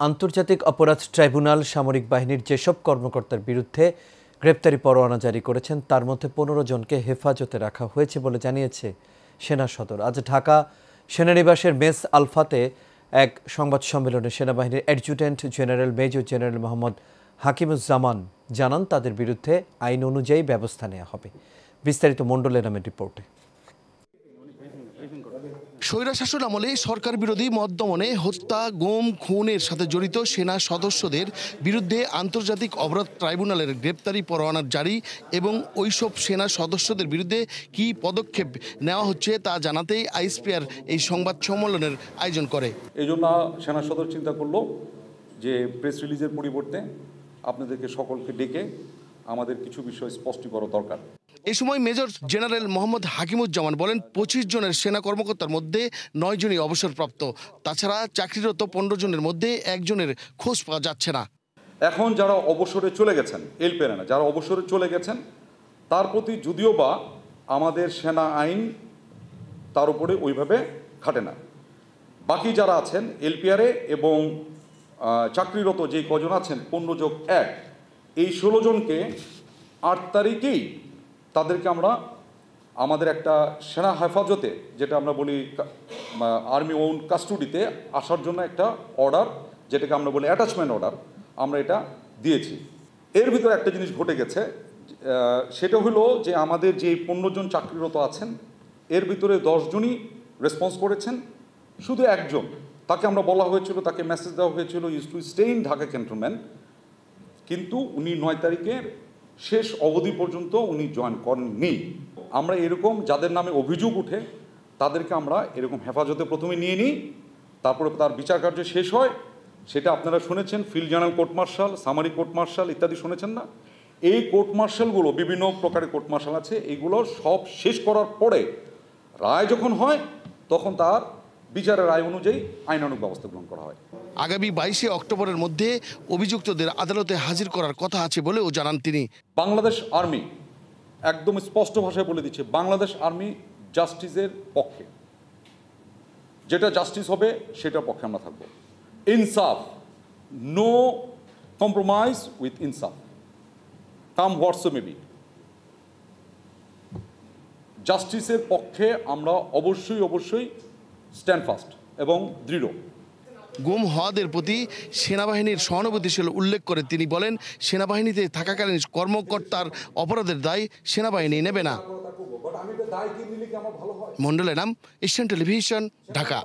আন্তর্জাতিক অপরাধ ট্রাইব্যুনাল সামরিক বাহিনীর যেসব কর্মকর্তার বিরুদ্ধে গ্রেপ্তারি পরোয়ানা জারি করেছেন তার মধ্যে 15 জনকে হেফাজতে রাখা হয়েছে বলে জানিয়েছে সেনা সদর। আজ ঢাকা সেনানিবাসের মেস আলফাতে এক সংবাদ সম্মেলনে সেনাবাহিনীর adjutant general major general Mohammad Hakimuzzaman জানান তাদের বিরুদ্ধে আইন অনুযায়ী ব্যবস্থা নেওয়া হবে। বিস্তারিত মণ্ডলের নামের রিপোর্টে। স্বৈরশাসন আমলে সরকার বিরোধী মত দমনে হত্যা, গুম, খুনের সাথে জড়িত সেনা সদস্যদের বিরুদ্ধে আন্তর্জাতিক অপরাধ ট্রাইব্যুনালের গ্রেপ্তারি পরোয়ানা জারি এবং ওইসব সেনা সদস্যদের বিরুদ্ধে কী পদক্ষেপ নেওয়া হচ্ছে তা জানাতেই আইএসপিআর এই সংবাদ সম্মেলনের আয়োজন করে। এই জন্য সেনা সদর চিন্তা করলো যে প্রেস রিলিজের পরিবর্তে আপনাদেরকে সকলকে ডেকে আমাদের কিছু বিষয় স্পষ্ট করা দরকার। এই সময় মেজর জেনারেল মোহাম্মদ হাকিমুজ্জামান বলেন 25 জনের সেনা কর্মকর্তার মধ্যে 9 জনই অবসরপ্রাপ্ত। তাছাড়া চাকরিরত 15 জনের মধ্যে একজনের খোঁজ পাওয়া যাচ্ছে না। এখন যারা অবসরে চলে গেছেন, এলপিআর না, যারা অবসরে চলে গেছেন তার প্রতি যদিও বা আমাদের সেনা আইন তার উপরে ওইভাবে খাটে না। বাকি যারা আছেন এলপিআরে এবং চাকরিরত যে কজন আছেন 15+1 এই 16 জনকে 8 তারিখেই তাদেরকে আমরা আমাদের একটা সেনা হেফাজতে, যেটা আমরা বলি আর্মি ওন কাস্টডিতে আসার জন্য একটা অর্ডার, যেটাকে আমরা বলি অ্যাটাচমেন্ট অর্ডার, আমরা এটা দিয়েছি। এর ভিতরে একটা জিনিস ঘটে গেছে, সেটা হলো যে আমাদের যে 15 জন চাকরিরত আছেন এর ভিতরে 10 জনই রেসপন্স করেছেন। শুধু একজন, তাকে আমরা বলা হয়েছিল, তাকে মেসেজ দেওয়া হয়েছিল is to stay in Dhaka cantonment, কিন্তু উনি 9 তারিখের শেষ অবধি পর্যন্ত উনি জয়েন করেননি। আমরা এরকম যাদের নামে অভিযোগ উঠে তাদেরকে আমরা এরকম হেফাজতে প্রথমে নিয়ে নিই, তারপরে তার বিচার কার্য শেষ হয়। সেটা আপনারা শুনেছেন, field general court martial, summary court martial ইত্যাদি শুনেছেন না? এই কোর্ট মার্শালগুলো, বিভিন্ন প্রকারের কোর্ট মার্শাল আছে, এইগুলো সব শেষ করার পরে রায় যখন হয় তখন তার বিচারের রায় অনুযায়ী আইনানুগ ব্যবস্থা গ্রহণ করা হয়। আগামী 22শে অক্টোবরের মধ্যে অভিযুক্তদের আদালতে হাজির করার কথা আছে বলেও জানান তিনি। বাংলাদেশ আর্মি একদম স্পষ্ট ভাষায় বলে দিচ্ছে, বাংলাদেশ আর্মি জাস্টিসের পক্ষে, যেটা জাস্টিস হবে সেটার পক্ষে আমরা থাকবো। ইনসাফ, নো কম্প্রোমাইজ উইথ ইনসাফ, কাম হোয়াটসো মেবি। জাস্টিসের পক্ষে আমরা অবশ্যই স্ট্যান্ড ফাস্ট এবং দৃঢ়। গুম হওয়াদের প্রতি সেনাবাহিনীর সহানুভূতিশীল উল্লেখ করে তিনি বলেন, সেনাবাহিনীতে থাকাকালীন কর্মকর্তার অপরাধের দায় সেনাবাহিনী নেবে না। মণ্ডলের নাম, এশিয়ান টেলিভিশন, ঢাকা।